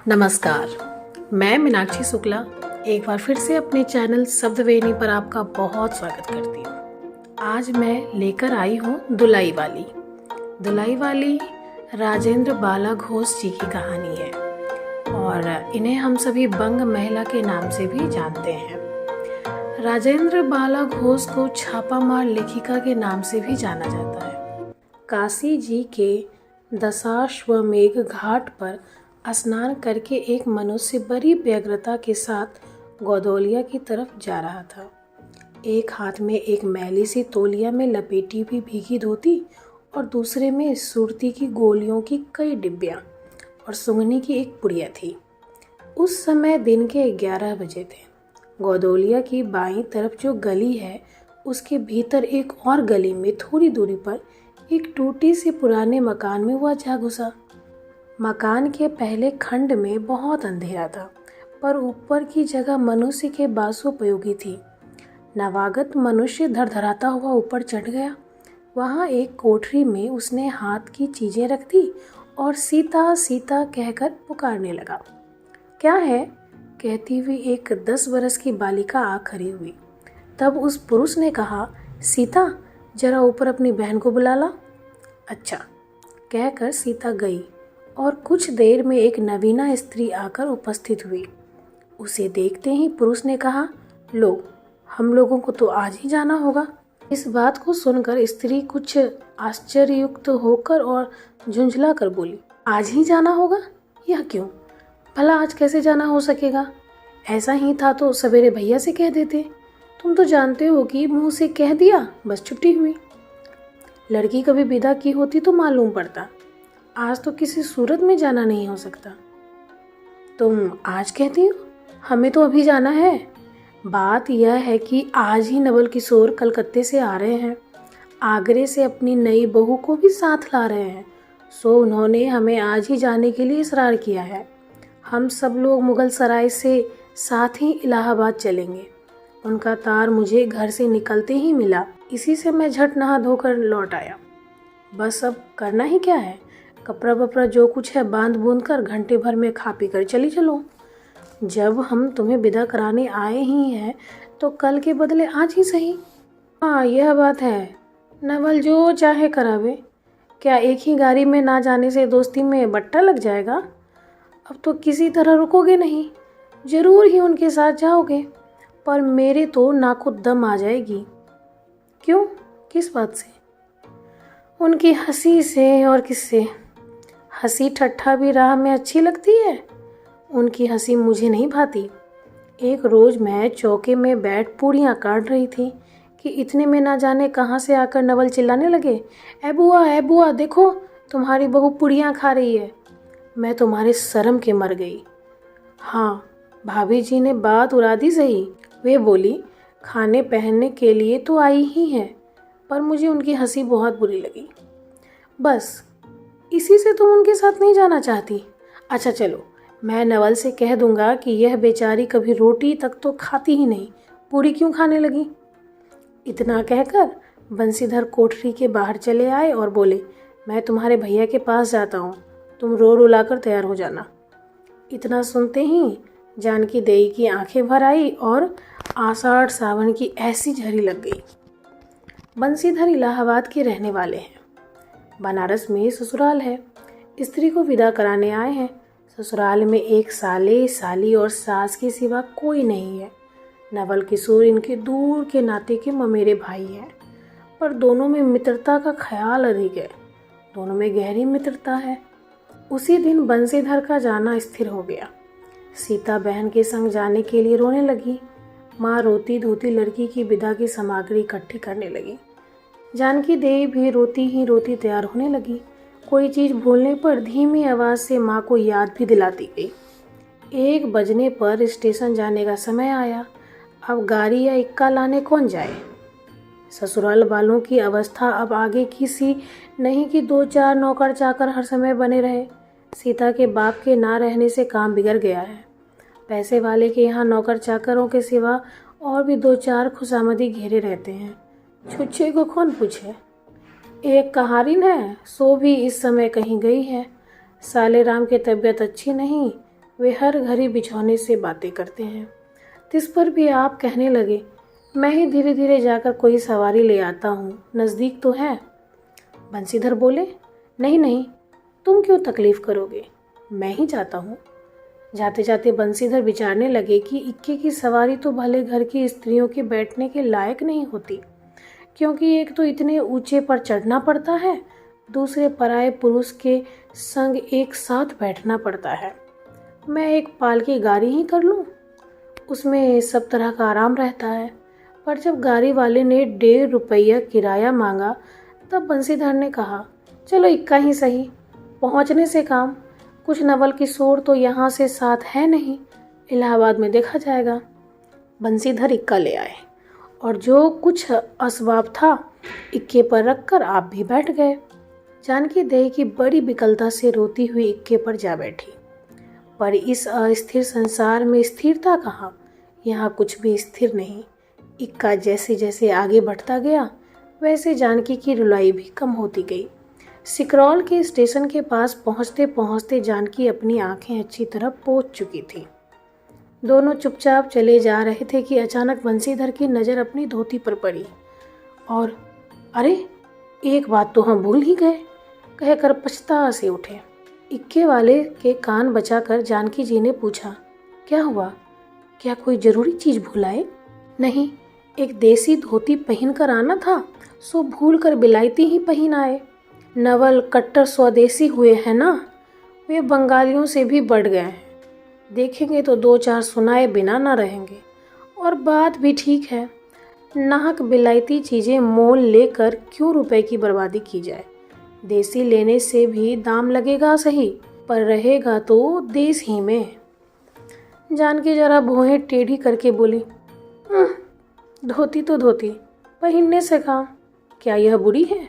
नमस्कार, मैं मीनाक्षी शुक्ला एक बार फिर से अपने चैनल शब्दवेदी पर आपका बहुत स्वागत करती हूँ। आज मैं लेकर आई हूँ दुलाई वाली। दुलाई वाली राजेंद्र बाला घोष जी की कहानी है और इन्हें हम सभी बंग महिला के नाम से भी जानते हैं। राजेंद्र बाला घोष को छापामार लेखिका के नाम से भी जाना जाता है। काशी जी के दशाश्वमेध घाट पर स्नान करके एक मनुष्य बड़ी व्यग्रता के साथ गोदौलिया की तरफ जा रहा था। एक हाथ में एक मैली सी तौलिया में लपेटी हुई भीगी धोती और दूसरे में सुरती की गोलियों की कई डिब्बियां और सुंघनी की एक पुड़िया थी। उस समय दिन के 11 बजे थे। गोदौलिया की बाईं तरफ जो गली है उसके भीतर एक और गली में थोड़ी दूरी पर एक टूटी सी पुराने मकान में वह जा घुसा। मकान के पहले खंड में बहुत अंधेरा था, पर ऊपर की जगह मनुष्य के बासोपयोगी थी। नवागत मनुष्य धड़धड़ाता हुआ ऊपर चढ़ गया। वहाँ एक कोठरी में उसने हाथ की चीजें रख दी और सीता सीता कहकर पुकारने लगा। क्या है? कहती हुई एक 10 बरस की बालिका आ खड़ी हुई। तब उस पुरुष ने कहा, सीता जरा ऊपर अपनी बहन को बुला ला। अच्छा कहकर सीता गई और कुछ देर में एक नवीना स्त्री आकर उपस्थित हुई। उसे देखते ही पुरुष ने कहा, लो, हम लोगों को तो आज ही जाना होगा। इस बात को सुनकर स्त्री कुछ आश्चर्ययुक्त होकर और झुंझला कर बोली, आज ही जाना होगा? यह क्यों? भला आज कैसे जाना हो सकेगा? ऐसा ही था तो सवेरे भैया से कह देते। तुम तो जानते हो कि मुंह से कह दिया बस छुट्टी हुई। लड़की कभी विदा की होती तो मालूम पड़ता। आज तो किसी सूरत में जाना नहीं हो सकता। तुम आज कहती हो? हमें तो अभी जाना है। बात यह है कि आज ही नवल किशोर कलकत्ते से आ रहे हैं। आगरे से अपनी नई बहू को भी साथ ला रहे हैं, सो उन्होंने हमें आज ही जाने के लिए इसरार किया है। हम सब लोग मुगल सराय से साथ ही इलाहाबाद चलेंगे। उनका तार मुझे घर से निकलते ही मिला, इसी से मैं झट नहा धोकर लौट आया। बस अब करना ही क्या है? कपड़ा वपड़ा जो कुछ है बांध बूंद कर घंटे भर में खा पी कर चली चलो। जब हम तुम्हें विदा कराने आए ही हैं तो कल के बदले आज ही सही। हाँ, यह बात है। नवल जो चाहे करावे। क्या एक ही गाड़ी में ना जाने से दोस्ती में बट्टा लग जाएगा? अब तो किसी तरह रुकोगे नहीं, जरूर ही उनके साथ जाओगे। पर मेरे तो नाको दम आ जाएगी। क्यों? किस बात से? उनकी हंसी से। और किससे? हंसी ठट्ठा भी राह में अच्छी लगती है। उनकी हंसी मुझे नहीं भाती। एक रोज़ मैं चौके में बैठ पूड़ियाँ काट रही थी कि इतने में ना जाने कहाँ से आकर नवल चिल्लाने लगे, ए बुआ देखो, तुम्हारी बहू पूड़ियाँ खा रही है। मैं तुम्हारे शर्म के मर गई। हाँ, भाभी जी ने बात उड़ा दी सही। वे बोली, खाने पहनने के लिए तो आई ही हैं, पर मुझे उनकी हंसी बहुत बुरी लगी। बस इसी से तुम उनके साथ नहीं जाना चाहती? अच्छा चलो, मैं नवल से कह दूंगा कि यह बेचारी कभी रोटी तक तो खाती ही नहीं, पूरी क्यों खाने लगी। इतना कहकर बंसीधर कोठरी के बाहर चले आए और बोले, मैं तुम्हारे भैया के पास जाता हूँ, तुम रो रुलाकर तैयार हो जाना। इतना सुनते ही जानकी देई की आंखें भर आई और आषाढ़ सावन की ऐसी झड़ी लग गई। बंसीधर इलाहाबाद के रहने वाले हैं। बनारस में ससुराल है। स्त्री को विदा कराने आए हैं। ससुराल में एक साले साली और सास के सिवा कोई नहीं है। नवल किशोर इनके दूर के नाते के ममेरे भाई हैं, पर दोनों में मित्रता का ख्याल अधिक है। दोनों में गहरी मित्रता है। उसी दिन बंसीधर का जाना स्थिर हो गया। सीता बहन के संग जाने के लिए रोने लगी। माँ रोती धोती लड़की की विदा की सामग्री इकट्ठी करने लगी। जानकी देवी भी रोती ही रोती तैयार होने लगी। कोई चीज़ भूलने पर धीमी आवाज़ से माँ को याद भी दिलाती गई। 1 बजने पर स्टेशन जाने का समय आया। अब गाड़ी या इक्का लाने कौन जाए? ससुराल वालों की अवस्था अब आगे की सी नहीं कि 2-4 नौकर चाकर हर समय बने रहे। सीता के बाप के ना रहने से काम बिगड़ गया है। पैसे वाले के यहाँ नौकर चाकरों के सिवा और भी 2-4 खुशामदी घेरे रहते हैं। छुच्छे को कौन पूछे? एक कहारिन है, सो भी इस समय कहीं गई है। साले राम की तबीयत अच्छी नहीं, वे हर घड़ी बिछौने से बातें करते हैं। तिस पर भी आप कहने लगे, मैं ही धीरे धीरे जाकर कोई सवारी ले आता हूँ, नज़दीक तो है। बंसीधर बोले, नहीं नहीं, तुम क्यों तकलीफ़ करोगे, मैं ही जाता हूँ। जाते जाते बंसीधर विचारने लगे कि इक्के की सवारी तो भले घर की स्त्रियों के बैठने के लायक नहीं होती, क्योंकि एक तो इतने ऊंचे पर चढ़ना पड़ता है, दूसरे पराये पुरुष के संग एक साथ बैठना पड़ता है। मैं एक पालकी गाड़ी ही कर लूँ, उसमें सब तरह का आराम रहता है। पर जब गाड़ी वाले ने 1.5 रुपया किराया मांगा, तब बंसीधर ने कहा, चलो इक्का ही सही, पहुँचने से काम, कुछ नवल किशोर तो यहाँ से साथ है नहीं, इलाहाबाद में देखा जाएगा। बंसीधर इक्का ले आए और जो कुछ असबाब था इक्के पर रखकर आप भी बैठ गए। जानकी देह की बड़ी विकलता से रोती हुई इक्के पर जा बैठी। पर इस अस्थिर संसार में स्थिरता कहाँ, यहाँ कुछ भी स्थिर नहीं। इक्का जैसे जैसे आगे बढ़ता गया, वैसे जानकी की रुलाई भी कम होती गई। सिकरौल के स्टेशन के पास पहुँचते पहुँचते जानकी अपनी आंखें अच्छी तरह पोंछ चुकी थी। दोनों चुपचाप चले जा रहे थे कि अचानक बंसीधर की नज़र अपनी धोती पर पड़ी और अरे, एक बात तो हम भूल ही गए, कहकर पछता से उठे। इक्के वाले के कान बचाकर जानकी जी ने पूछा, क्या हुआ, क्या कोई ज़रूरी चीज़ भुलाए? नहीं, एक देसी धोती पहन कर आना था, सो भूल कर बिलायती ही पहन आए। नवल कट्टर स्वदेशी हुए हैं ना, वे बंगालियों से भी बढ़ गए हैं। देखेंगे तो 2-4 सुनाए बिना ना रहेंगे। और बात भी ठीक है, नाहक बिलायती चीज़ें मोल लेकर क्यों रुपए की बर्बादी की जाए। देसी लेने से भी दाम लगेगा सही, पर रहेगा तो देश ही में। जानकी जरा भौहें टेढ़ी करके बोली, धोती तो धोती, पहनने से काम, क्या यह बुरी है?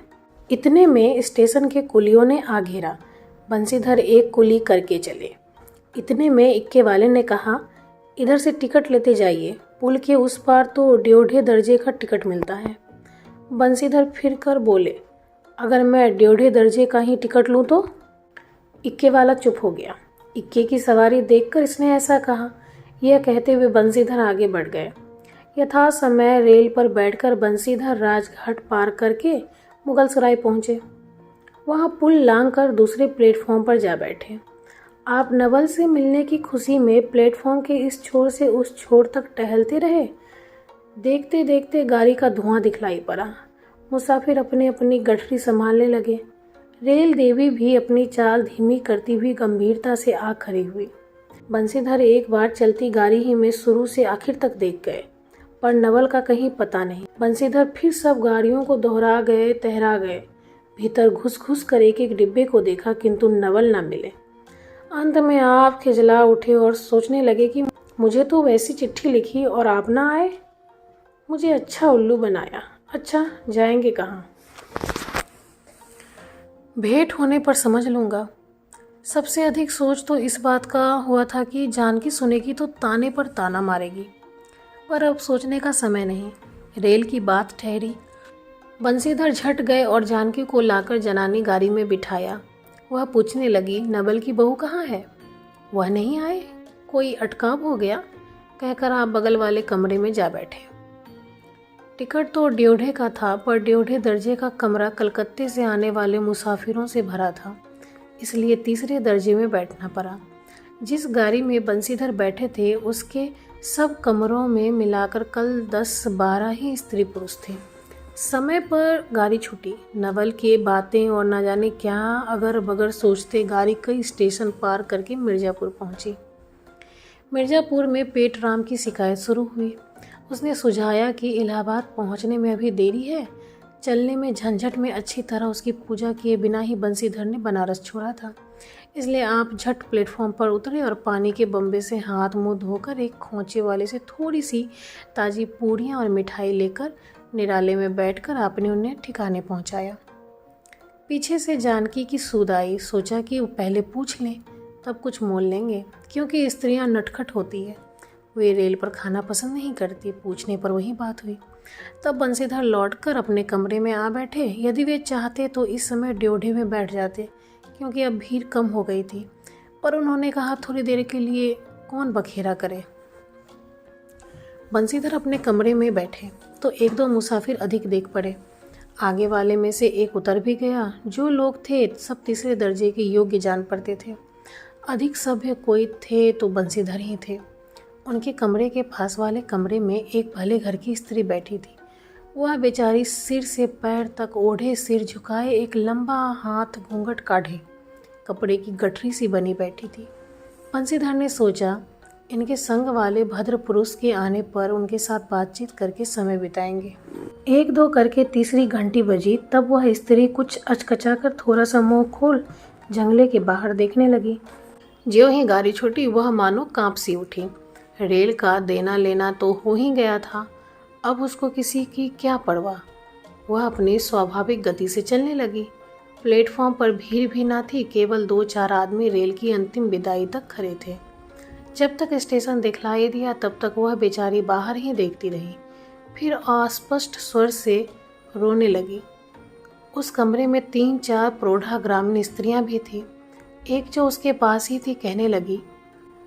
इतने में स्टेशन के कुलियों ने आ घेरा। बंसीधर एक कुली करके चले। इतने में इक्के वाले ने कहा, इधर से टिकट लेते जाइए, पुल के उस पार तो 1.5 दर्जे का टिकट मिलता है। बंसीधर फिर कर बोले, अगर मैं 1.5 दर्जे का ही टिकट लूँ तो? इक्के वाला चुप हो गया। इक्के की सवारी देखकर इसने ऐसा कहा। यह कहते हुए बंसीधर आगे बढ़ गए। यथा समय रेल पर बैठकर बंसीधर राजघाट पार करके मुगलसराय पहुँचे। वहाँ पुल लांघ कर दूसरे प्लेटफॉर्म पर जा बैठे। आप नवल से मिलने की खुशी में प्लेटफॉर्म के इस छोर से उस छोर तक टहलते रहे। देखते देखते गाड़ी का धुआं दिखलाई पड़ा। मुसाफिर अपनी अपनी गठरी संभालने लगे। रेल देवी भी अपनी चाल धीमी करती हुई गंभीरता से आ खड़ी हुई। बंसीधर एक बार चलती गाड़ी ही में शुरू से आखिर तक देख गए, पर नवल का कहीं पता नहीं। बंसीधर फिर सब गाड़ियों को दोहरा गए, तहरा गए। भीतर घुस घुस कर एक एक डिब्बे को देखा, किंतु नवल न मिले। अंत में आप खिजला उठे और सोचने लगे कि मुझे तो वैसी चिट्ठी लिखी और आप ना आए, मुझे अच्छा उल्लू बनाया। अच्छा, जाएंगे कहाँ? भेंट होने पर समझ लूँगा। सबसे अधिक सोच तो इस बात का हुआ था कि जानकी सुनेगी तो ताने पर ताना मारेगी, पर अब सोचने का समय नहीं। रेल की बात ठहरी। बंसीधर झट गए और जानकी को लाकर जनानी गाड़ी में बिठाया। वह पूछने लगी, नवल की बहू कहाँ है? वह नहीं आए, कोई अटकाव हो गया, कहकर आप बगल वाले कमरे में जा बैठे। टिकट तो 1.5 का था, पर 1.5 दर्जे का कमरा कलकत्ते से आने वाले मुसाफिरों से भरा था, इसलिए तीसरे दर्जे में बैठना पड़ा। जिस गाड़ी में बंसीधर बैठे थे उसके सब कमरों में मिलाकर कल 10-12 ही स्त्री पुरुष थे। समय पर गाड़ी छूटी। नवल के बातें और न जाने क्या अगर बगर सोचते गाड़ी कई स्टेशन पार करके मिर्ज़ापुर पहुंची। मिर्ज़ापुर में पेट राम की शिकायत शुरू हुई। उसने सुझाया कि इलाहाबाद पहुंचने में अभी देरी है। चलने में झंझट में अच्छी तरह उसकी पूजा किए बिना ही बंसीधर ने बनारस छोड़ा था, इसलिए आप झट प्लेटफॉर्म पर उतरे और पानी के बम्बे से हाथ मुंह धोकर एक खोंचे वाले से थोड़ी सी ताज़ी पूड़ियाँ और मिठाई लेकर निराले में बैठकर आपने उन्हें ठिकाने पहुंचाया। पीछे से जानकी की सूद आई। सोचा कि वो पहले पूछ लें, तब कुछ मोल लेंगे, क्योंकि स्त्रियां नटखट होती है। वे रेल पर खाना पसंद नहीं करती। पूछने पर वही बात हुई। तब बंसीधर लौटकर अपने कमरे में आ बैठे। यदि वे चाहते तो इस समय ड्योढ़े में बैठ जाते, क्योंकि अब भीड़ कम हो गई थी। पर उन्होंने कहा थोड़ी देर के लिए कौन बखेरा करे। बंसीधर अपने कमरे में बैठे तो एक दो मुसाफिर अधिक देख पड़े। आगे वाले में से एक उतर भी गया। जो लोग थे सब तीसरे दर्जे के योग्य जान पड़ते थे। अधिक सभ्य कोई थे तो बंसीधर ही थे। उनके कमरे के पास वाले कमरे में एक भले घर की स्त्री बैठी थी। वह बेचारी सिर से पैर तक ओढ़े, सिर झुकाए, एक लंबा हाथ घूंघट काढ़े कपड़े की गठरी सी बनी बैठी थी। बंसीधर ने सोचा इनके संग वाले भद्र पुरुष के आने पर उनके साथ बातचीत करके समय बिताएंगे। एक दो करके तीसरी घंटी बजी। तब वह स्त्री कुछ अचकचा कर थोड़ा सा मुंह खोल जंगले के बाहर देखने लगी। ज्यों ही गाड़ी छूटी वह मानो कांप सी उठी। रेल का देना लेना तो हो ही गया था, अब उसको किसी की क्या परवाह। वह अपनी स्वाभाविक गति से चलने लगी। प्लेटफॉर्म पर भीड़ भी ना थी, केवल 2-4 आदमी रेल की अंतिम विदाई तक खड़े थे। जब तक स्टेशन दिखलाई दिया तब तक वह बेचारी बाहर ही देखती रही, फिर अस्पष्ट स्वर से रोने लगी। उस कमरे में 3-4 प्रौढ़ा ग्रामीण स्त्रियां भी थीं। एक जो उसके पास ही थी कहने लगी,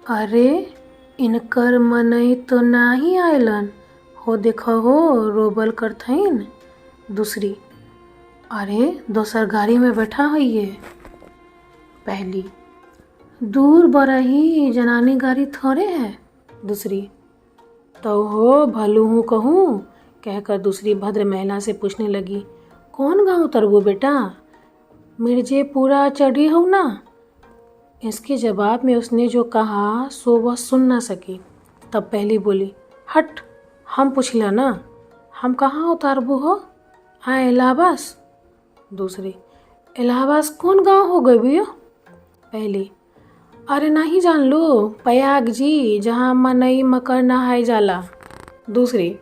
अरे इनकर मनई तो नाही आयलन हो, देखो हो रोबल करथईन। दूसरी, अरे दोसर गाड़ी में बैठा होइए। पहली, दूर बरही जनानी गाड़ी थोड़े है। दूसरी, तो हो भलू हूँ कहूँ, कहकर दूसरी भद्र महिला से पूछने लगी, कौन गाँव उतरबू बेटा, मिर्जेपुरा चढ़ी हो ना। इसके जवाब में उसने जो कहा सो वह सुन ना सकी। तब पहली बोली, हट हम पूछला ना, हम कहाँ उतारबू हो, आए इलाहाबाद। दूसरी, इलाहाबाद कौन गांव हो गई भैया। पहली, अरे नहीं जान लो, प्रयाग जी जहाँ मनई मकर नहाय जाला। दूसरी,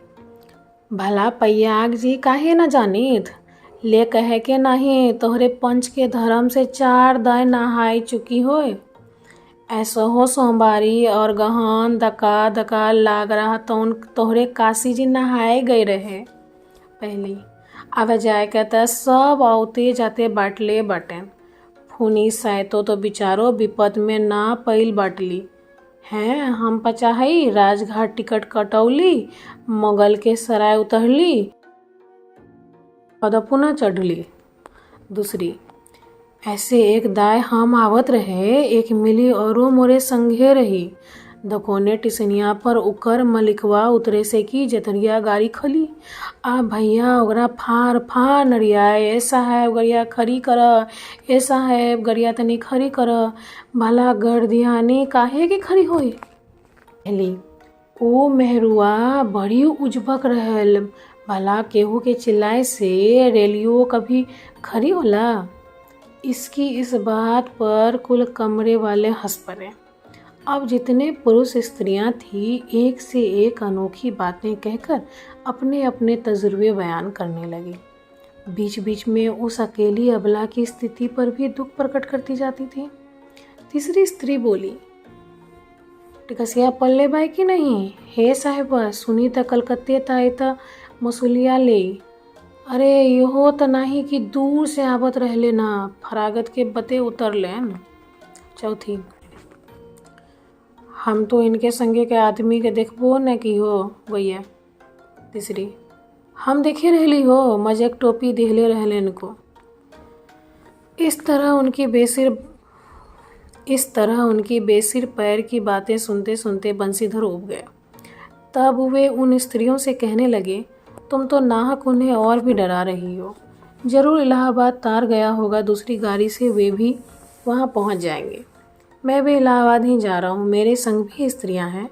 भला प्रयाग जी काहे न जानित, ले कहे के नहीं तोहरे पंच के धर्म से 4 दाय नहाय चुकी होए। ऐसा हो सोमवारी और गहन दका दका लाग रहा तो तोहरे काशी जी नहाए गए रहे। पहली, आवे जाए कहता सब औते जाते बाटले बाटें, खूनी सैतो तो बिचारो विपद में ना पैल बाटली हैं। हम पचाहई राजघाट टिकट कटौली, मोगल के सराय उतरली, पुनः चढ़ली। दूसरी, ऐसे एक दाय हम आवत रहे, एक मिली औरो मोरे संगे रही, दकोने टिसनिया पर उकर मलिकवा उतरे से की जतरिया गाड़ी खली। आ भैया ओकरा फार फार नरियाए, ऐसा है गरिया खरी कर, ऐसा है गरिया तनी खरी कर, भला गर्दियानी काहे की खरी होई। पहली, ओ मेहरुआ बड़ी उजबक रहल, भला केहू के चिल्लाए से रेलियो कभी खरी होला। इसकी इस बात पर कुल कमरे वाले हंस पड़े। अब जितने पुरुष स्त्रियां थी एक से एक अनोखी बातें कहकर अपने अपने तजुर्बे बयान करने लगी। बीच बीच में उस अकेली अबला की स्थिति पर भी दुख प्रकट करती जाती थी। तीसरी स्त्री बोली, टिकसिया पल्ले बाई की नहीं, हे साहिबा सुनी त कलकत्ते ताई त मसूलिया ले। अरे यो त नाही कि दूर से आवत रहले ना, फरागत के बते उतर लेन। चौथी, हम तो इनके संगे के आदमी के देखबो न की हो भैया। तीसरी, हम देखे रहली हो, मजक टोपी दिखले रहले इनको। इस तरह उनकी बेसिर पैर की बातें सुनते सुनते बंसीधर उब गया। तब वे उन स्त्रियों से कहने लगे, तुम तो नाहक उन्हें और भी डरा रही हो। जरूर इलाहाबाद तार गया होगा, दूसरी गाड़ी से वे भी वहाँ पहुँच जाएंगे। मैं भी इलाहाबाद ही जा रहा हूँ, मेरे संग भी स्त्रियाँ हैं।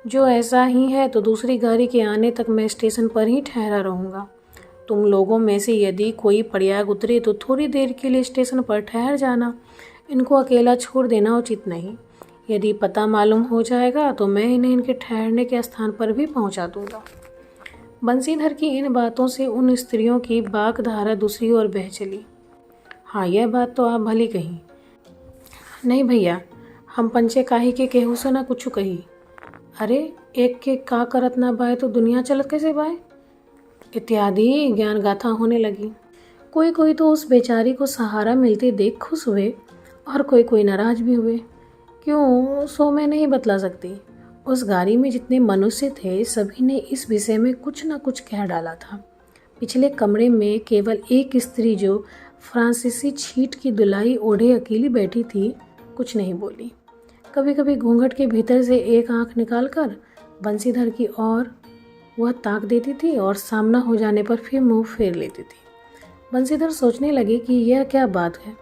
जो ऐसा ही है तो दूसरी गाड़ी के आने तक मैं स्टेशन पर ही ठहरा रहूँगा। तुम लोगों में से यदि कोई प्रयाग उतरे तो थोड़ी देर के लिए स्टेशन पर ठहर जाना, इनको अकेला छोड़ देना उचित नहीं। यदि पता मालूम हो जाएगा तो मैं इन्हें इनके ठहरने के स्थान पर भी पहुँचा दूँगा। बंसीधर की इन बातों से उन स्त्रियों की बाकधारा दूसरी ओर बह चली। हाँ, यह बात तो आप भली कही। नहीं भैया, हम पंचे काहे के केहू से ना कुछ कही। अरे एक के का करत ना बाए तो दुनिया चलत कैसे बाए, इत्यादि ज्ञान गाथा होने लगी। कोई कोई तो उस बेचारी को सहारा मिलते देख खुश हुए और कोई कोई नाराज भी हुए। क्यों, सो मैं नहीं बतला सकती। उस गाड़ी में जितने मनुष्य थे सभी ने इस विषय में कुछ न कुछ कह डाला था। पिछले कमरे में केवल एक स्त्री जो फ्रांसीसी छीट की दुलाई ओढ़े अकेली बैठी थी कुछ नहीं बोली। कभी कभी घूंघट के भीतर से एक आंख निकालकर बंसीधर की ओर वह ताक देती थी और सामना हो जाने पर फिर मुंह फेर लेती थी। बंसीधर सोचने लगे कि यह क्या बात है,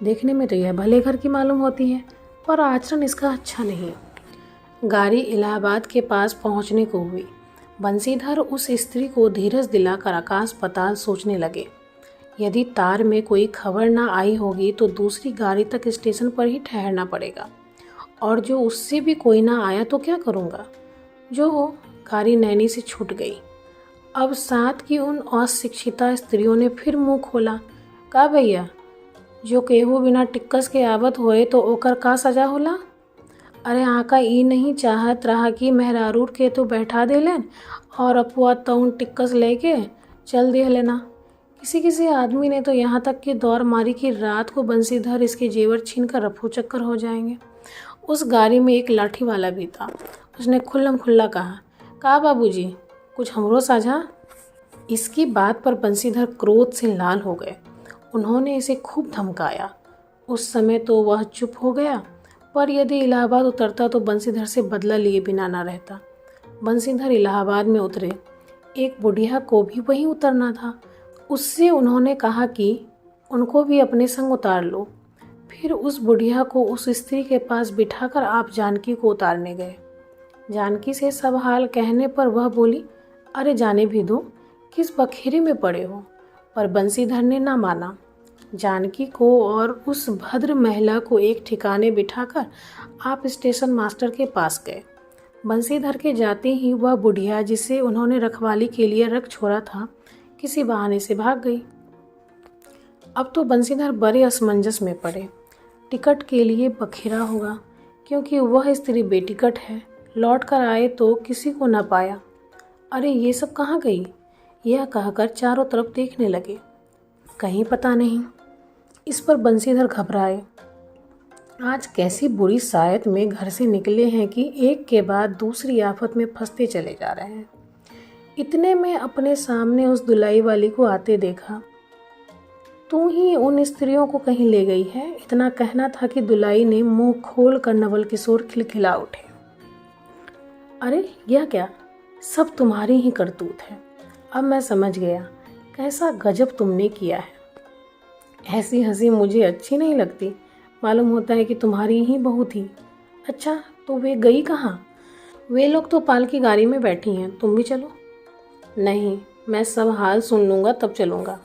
देखने में तो यह भले घर की मालूम होती है पर आचरण इसका अच्छा नहीं। गाड़ी इलाहाबाद के पास पहुंचने को हुई। बंसीधर उस स्त्री को धीरज दिलाकर आकाश पाताल सोचने लगे। यदि तार में कोई खबर ना आई होगी तो दूसरी गाड़ी तक स्टेशन पर ही ठहरना पड़ेगा, और जो उससे भी कोई ना आया तो क्या करूँगा। जो हो, गाड़ी नैनी से छूट गई। अब साथ की उन अशिक्षिता स्त्रियों ने फिर मुंह खोला। का भैया, जो केहू बिना टिक्कस के आवत होए तो ओकर का सजा होला। अरे आका ई नहीं चाहत रहा कि मेहरारूर के तो बैठा देलन और अपुआ तउन टिक्कस लेके चल दे लेना। किसी किसी आदमी ने तो यहाँ तक कि दौड़ मारी कि रात को बंसीधर इसके जेवर छीन कर रफू चक्कर हो जाएंगे। उस गाड़ी में एक लाठी वाला भी था। उसने खुल्लम खुल्ला कहा, का बाबूजी, कुछ हमरो साझा। इसकी बात पर बंसीधर क्रोध से लाल हो गए। उन्होंने इसे खूब धमकाया। उस समय तो वह चुप हो गया, पर यदि इलाहाबाद उतरता तो बंसीधर से बदला लिए बिना ना रहता। बंसीधर इलाहाबाद में उतरे। एक बुढ़िया को भी वहीं उतरना था। उससे उन्होंने कहा कि उनको भी अपने संग उतार लो। फिर उस बुढ़िया को उस स्त्री के पास बिठाकर आप जानकी को उतारने गए। जानकी से सब हाल कहने पर वह बोली, अरे जाने भी दो, किस बखेरे में पड़े हो। पर बंसीधर ने ना माना। जानकी को और उस भद्र महिला को एक ठिकाने बिठाकर आप स्टेशन मास्टर के पास गए। बंसीधर के जाते ही वह बुढ़िया, जिसे उन्होंने रखवाली के लिए रख छोड़ा था, किसी बहाने से भाग गई। अब तो बंसीधर बड़े असमंजस में पड़े। टिकट के लिए बखेरा होगा, क्योंकि वह स्त्री बेटिकट है। लौट कर आए तो किसी को न पाया। अरे ये सब कहाँ गई, यह कहकर चारों तरफ देखने लगे। कहीं पता नहीं। इस पर बंसीधर घबराए। आज कैसी बुरी सायत में घर से निकले हैं कि एक के बाद दूसरी आफत में फंसते चले जा रहे हैं। इतने में अपने सामने उस दुलाई वाली को आते देखा। तू ही उन स्त्रियों को कहीं ले गई है, इतना कहना था कि दुलाई ने मुंह खोल कर नवल किशोर खिलखिला उठे। अरे यह क्या, सब तुम्हारी ही करतूत है। अब मैं समझ गया कैसा गजब तुमने किया है। ऐसी हंसी मुझे अच्छी नहीं लगती। मालूम होता है कि तुम्हारी ही बहू थी। अच्छा, तो वे गई कहाँ? वे लोग तो पालकी गाड़ी में बैठी हैं, तुम भी चलो। नहीं, मैं सब हाल सुन लूँगा तब चलूँगा।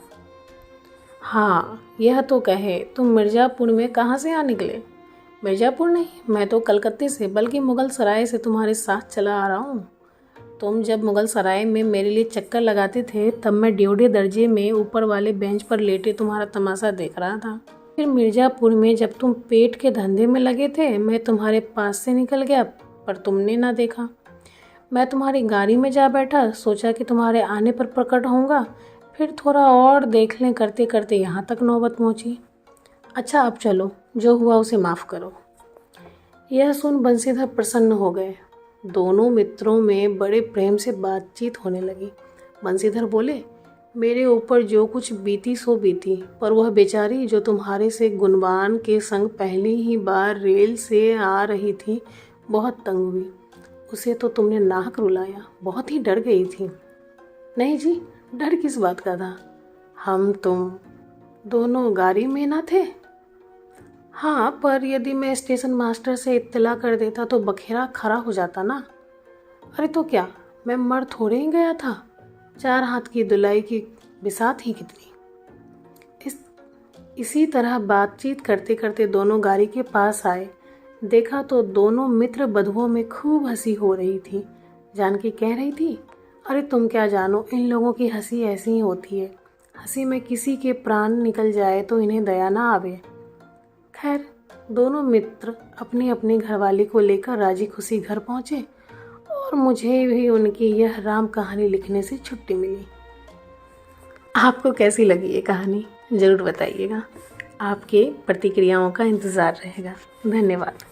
हाँ, यह तो कहे, तुम मिर्ज़ापुर में कहाँ से आ निकले? मिर्ज़ापुर नहीं, मैं तो कलकत्ते से, बल्कि मुगल सराय से तुम्हारे साथ चला आ रहा हूँ। तुम जब मुगल सराय में मेरे लिए चक्कर लगाते थे तब मैं ड्योढ़े दर्जे में ऊपर वाले बेंच पर लेटे तुम्हारा तमाशा देख रहा था। फिर मिर्ज़ापुर में जब तुम पेट के धंधे में लगे थे मैं तुम्हारे पास से निकल गया, पर तुमने ना देखा। मैं तुम्हारी गाड़ी में जा बैठा, सोचा कि तुम्हारे आने पर प्रकट होऊंगा, फिर थोड़ा और देख लें करते करते यहाँ तक नौबत पहुँची। अच्छा अब चलो, जो हुआ उसे माफ़ करो। यह सुन बंसीधर प्रसन्न हो गए। दोनों मित्रों में बड़े प्रेम से बातचीत होने लगी। बंसीधर बोले, मेरे ऊपर जो कुछ बीती सो बीती, पर वह बेचारी जो तुम्हारे से गुणवान के संग पहली ही बार रेल से आ रही थी बहुत तंग हुई। उसे तो तुमने नाहक रुलाया, बहुत ही डर गई थी। नहीं जी, डर किस बात का था, हम तुम दोनों गाड़ी में ना थे। हाँ, पर यदि मैं स्टेशन मास्टर से इत्तला कर देता तो बखेरा खड़ा हो जाता ना। अरे तो क्या, मैं मर थोड़े ही गया था। 4 हाथ की दुलाई की बिसात ही कितनी। इसी तरह बातचीत करते करते दोनों गाड़ी के पास आए। देखा तो दोनों मित्र बधुओं में खूब हंसी हो रही थी। जानकी कह रही थी, अरे तुम क्या जानो, इन लोगों की हंसी ऐसी ही होती है। हंसी में किसी के प्राण निकल जाए तो इन्हें दया ना आवे। खैर, दोनों मित्र अपनी अपनी घरवाली को लेकर राजी खुशी घर पहुँचे और मुझे भी उनकी यह राम कहानी लिखने से छुट्टी मिली। आपको कैसी लगी ये कहानी ज़रूर बताइएगा। आपके प्रतिक्रियाओं का इंतज़ार रहेगा। धन्यवाद।